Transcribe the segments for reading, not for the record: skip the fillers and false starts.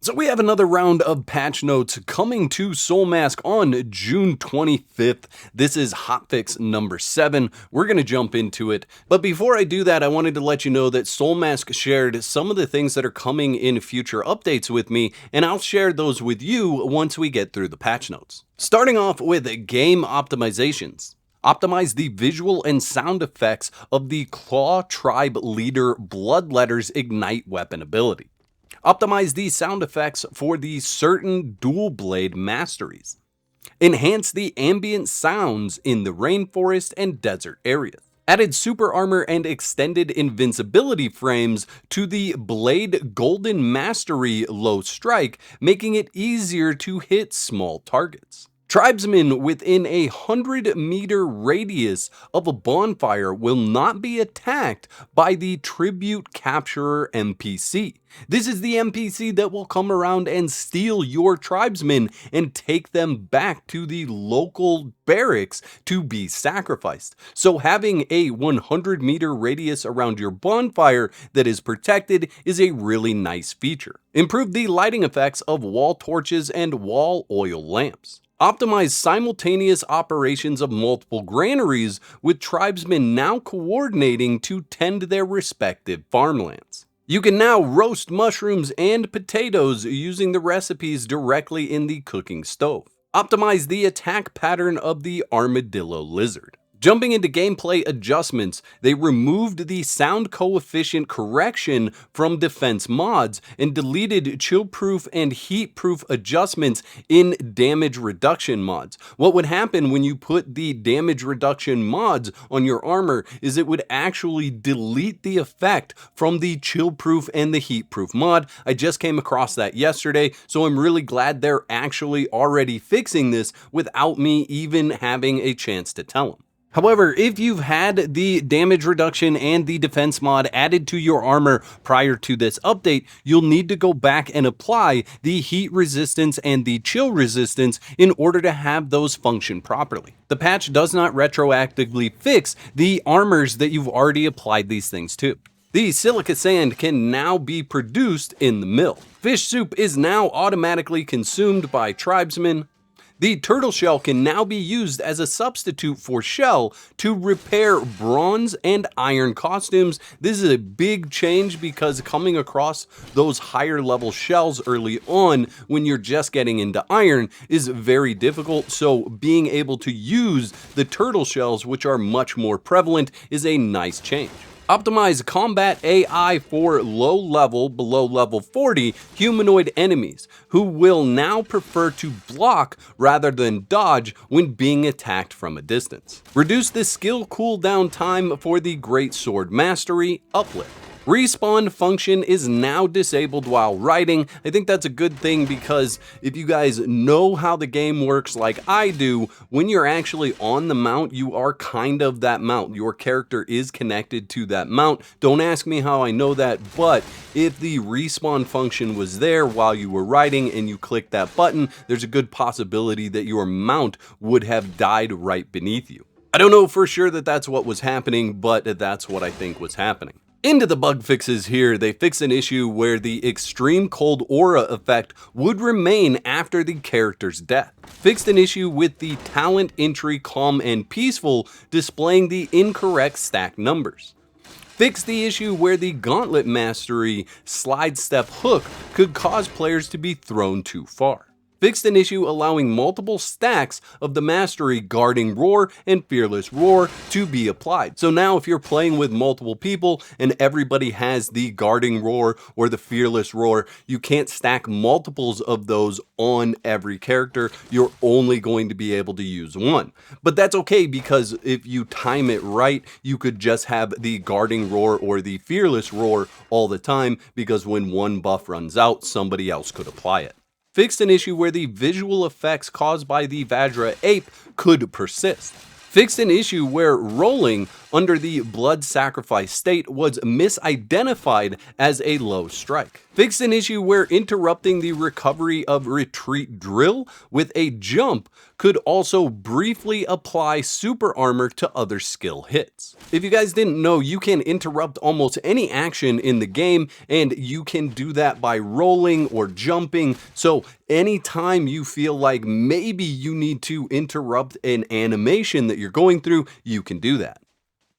So we have another round of patch notes coming to Soulmask on June 25th. This is Hotfix number 7. We're going to jump into it. But before I do that, I wanted to let you know that Soulmask shared some of the things that are coming in future updates with me, and I'll share those with you once we get through the patch notes. Starting off with game optimizations. Optimize the visual and sound effects of the Claw Tribe Leader Bloodletter's Ignite weapon ability. Optimize the sound effects for the certain dual blade masteries. Enhance the ambient sounds in the rainforest and desert areas. Added super armor and extended invincibility frames to the Blade Golden Mastery Low Strike, making it easier to hit small targets. Tribesmen within a 100-meter radius of a bonfire will not be attacked by the Tribute Capturer NPC. This is the NPC that will come around and steal your tribesmen and take them back to the local barracks to be sacrificed. So having a 100-meter radius around your bonfire that is protected is a really nice feature. Improve the lighting effects of wall torches and wall oil lamps. Optimize simultaneous operations of multiple granaries, with tribesmen now coordinating to tend their respective farmlands. You can now roast mushrooms and potatoes using the recipes directly in the cooking stove. Optimize the attack pattern of the armadillo lizard. Jumping into gameplay adjustments, they removed the sound coefficient correction from defense mods and deleted chill-proof and heat-proof adjustments in damage reduction mods. What would happen when you put the damage reduction mods on your armor is it would actually delete the effect from the chill-proof and the heat-proof mod. I just came across that yesterday, so I'm really glad they're actually already fixing this without me even having a chance to tell them. However, if you've had the damage reduction and the defense mod added to your armor prior to this update, you'll need to go back and apply the heat resistance and the chill resistance in order to have those function properly. The patch does not retroactively fix the armors that you've already applied these things to. The silica sand can now be produced in the mill. Fish soup is now automatically consumed by tribesmen. The turtle shell can now be used as a substitute for shell to repair bronze and iron costumes. This is a big change because coming across those higher level shells early on when you're just getting into iron is very difficult. So being able to use the turtle shells, which are much more prevalent, is a nice change. Optimize combat AI for low level, below level 40 humanoid enemies who will now prefer to block rather than dodge when being attacked from a distance. Reduce the skill cooldown time for the Great Sword Mastery Uplift. Respawn function is now disabled while riding. I think that's a good thing because if you guys know how the game works like I do, when you're actually on the mount, you are kind of that mount. Your character is connected to that mount. Don't ask me how I know that, but if the respawn function was there while you were riding and you click that button, there's a good possibility that your mount would have died right beneath you. I don't know for sure that that's what was happening, but that's what I think was happening. Into the bug fixes here, they fixed an issue where the extreme cold aura effect would remain after the character's death. Fixed an issue with the talent entry calm and peaceful displaying the incorrect stack numbers. Fixed the issue where the gauntlet mastery slide step hook could cause players to be thrown too far. Fixed an issue allowing multiple stacks of the mastery Guarding Roar and Fearless Roar to be applied. So now if you're playing with multiple people and everybody has the Guarding Roar or the Fearless Roar, you can't stack multiples of those on every character. You're only going to be able to use one. But that's okay because if you time it right, you could just have the Guarding Roar or the Fearless Roar all the time because when one buff runs out, somebody else could apply it. Fixed an issue where the visual effects caused by the Vajra ape could persist. Fixed an issue where rolling under the blood sacrifice state was misidentified as a low strike. Fixed an issue where interrupting the recovery of retreat drill with a jump could also briefly apply super armor to other skill hits. If you guys didn't know, you can interrupt almost any action in the game, and you can do that by rolling or jumping. So anytime you feel like maybe you need to interrupt an animation that you're going through, you can do that.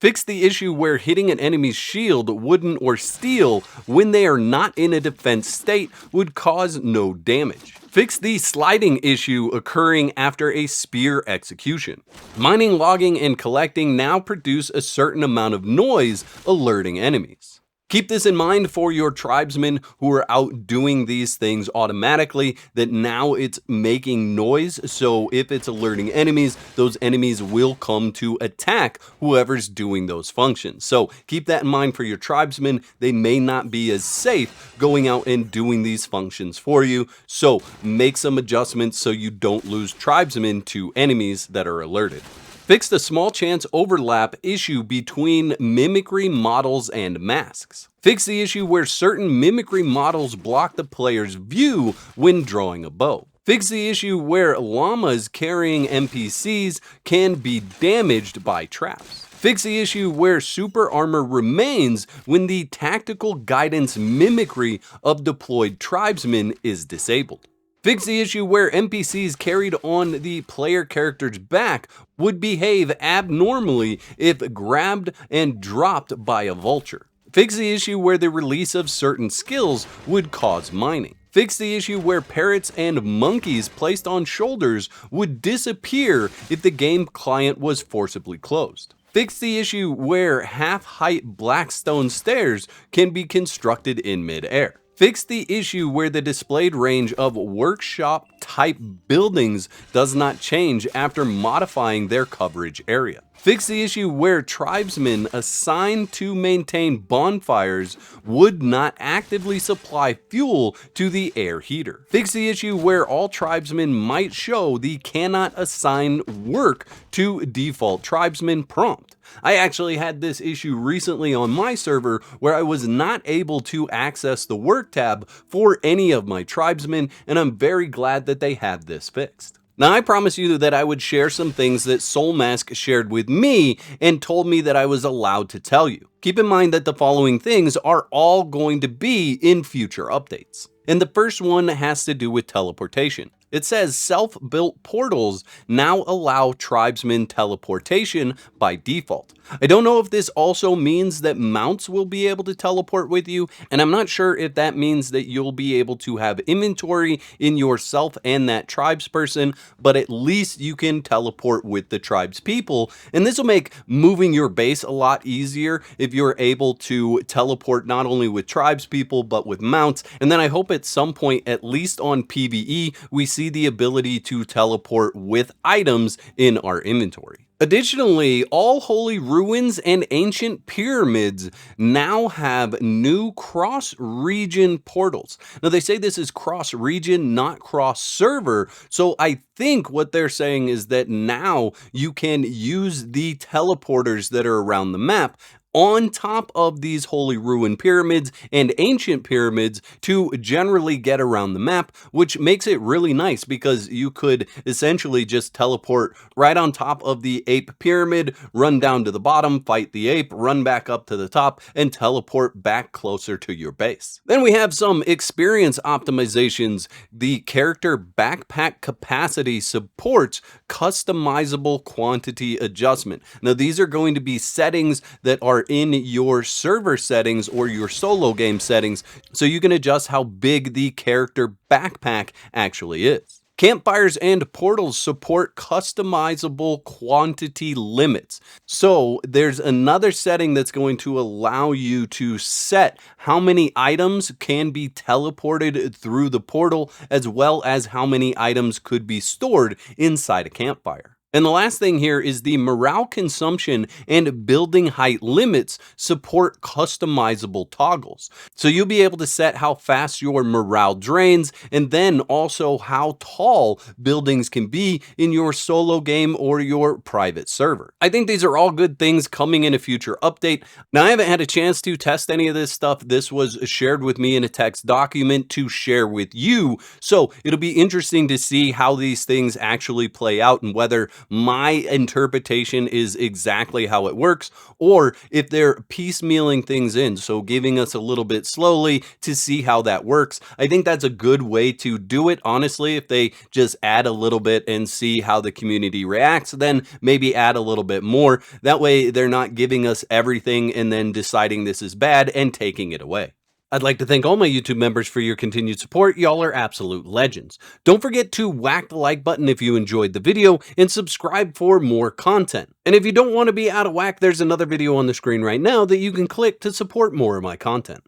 Fix the issue where hitting an enemy's shield, wooden or steel, when they are not in a defense state would cause no damage. Fix the sliding issue occurring after a spear execution. Mining, logging, and collecting now produce a certain amount of noise, alerting enemies. Keep this in mind for your tribesmen who are out doing these things automatically, that now it's making noise, so if it's alerting enemies, those enemies will come to attack whoever's doing those functions. So keep that in mind for your tribesmen. They may not be as safe going out and doing these functions for you, so make some adjustments so you don't lose tribesmen to enemies that are alerted. Fix the small chance overlap issue between mimicry models and masks. Fix the issue where certain mimicry models block the player's view when drawing a bow. Fix the issue where llamas carrying NPCs can be damaged by traps. Fix the issue where super armor remains when the tactical guidance mimicry of deployed tribesmen is disabled. Fix the issue where NPCs carried on the player character's back would behave abnormally if grabbed and dropped by a vulture. Fix the issue where the release of certain skills would cause mining. Fix the issue where parrots and monkeys placed on shoulders would disappear if the game client was forcibly closed. Fix the issue where half-height Blackstone stairs can be constructed in mid-air. Fix the issue where the displayed range of workshop-type buildings does not change after modifying their coverage area. Fix the issue where tribesmen assigned to maintain bonfires would not actively supply fuel to the air heater. Fix the issue where all tribesmen might show the cannot assign work to default tribesmen prompt. I actually had this issue recently on my server where I was not able to access the work tab for any of my tribesmen, and I'm very glad that they have this fixed. Now, I promised you that I would share some things that Soulmask shared with me and told me that I was allowed to tell you. Keep in mind that the following things are all going to be in future updates. And the first one has to do with teleportation. It says self-built portals now allow tribesmen teleportation by default. I don't know if this also means that mounts will be able to teleport with you, and I'm not sure if that means that you'll be able to have inventory in yourself and that tribesperson, but at least you can teleport with the tribe's people, and this will make moving your base a lot easier if you're able to teleport not only with tribespeople but with mounts. And then I hope at some point, at least on PvE, we see the ability to teleport with items in our inventory. Additionally, all holy ruins and ancient pyramids now have new cross-region portals. Now, they say this is cross-region, not cross-server, so I think what they're saying is that now you can use the teleporters that are around the map on top of these holy ruin pyramids and ancient pyramids to generally get around the map, which makes it really nice because you could essentially just teleport right on top of the ape pyramid, run down to the bottom, fight the ape, run back up to the top, and teleport back closer to your base. Then we have some experience optimizations. The character backpack capacity supports customizable quantity adjustment. Now, these are going to be settings that are in your server settings or your solo game settings, so you can adjust how big the character backpack actually is. Campfires and portals support customizable quantity limits. So there's another setting that's going to allow you to set how many items can be teleported through the portal, as well as how many items could be stored inside a campfire. And the last thing here is the morale consumption and building height limits support customizable toggles. So you'll be able to set how fast your morale drains and then also how tall buildings can be in your solo game or your private server. I think these are all good things coming in a future update. Now, I haven't had a chance to test any of this stuff. This was shared with me in a text document to share with you. So it'll be interesting to see how these things actually play out and whether my interpretation is exactly how it works, or if they're piecemealing things in, so giving us a little bit slowly to see how that works. I think that's a good way to do it, honestly. If they just add a little bit and see how the community reacts, then maybe add a little bit more. That way they're not giving us everything and then deciding this is bad and taking it away. I'd like to thank all my YouTube members for your continued support. Y'all are absolute legends. Don't forget to whack the like button if you enjoyed the video and subscribe for more content. And if you don't want to be out of whack, there's another video on the screen right now that you can click to support more of my content.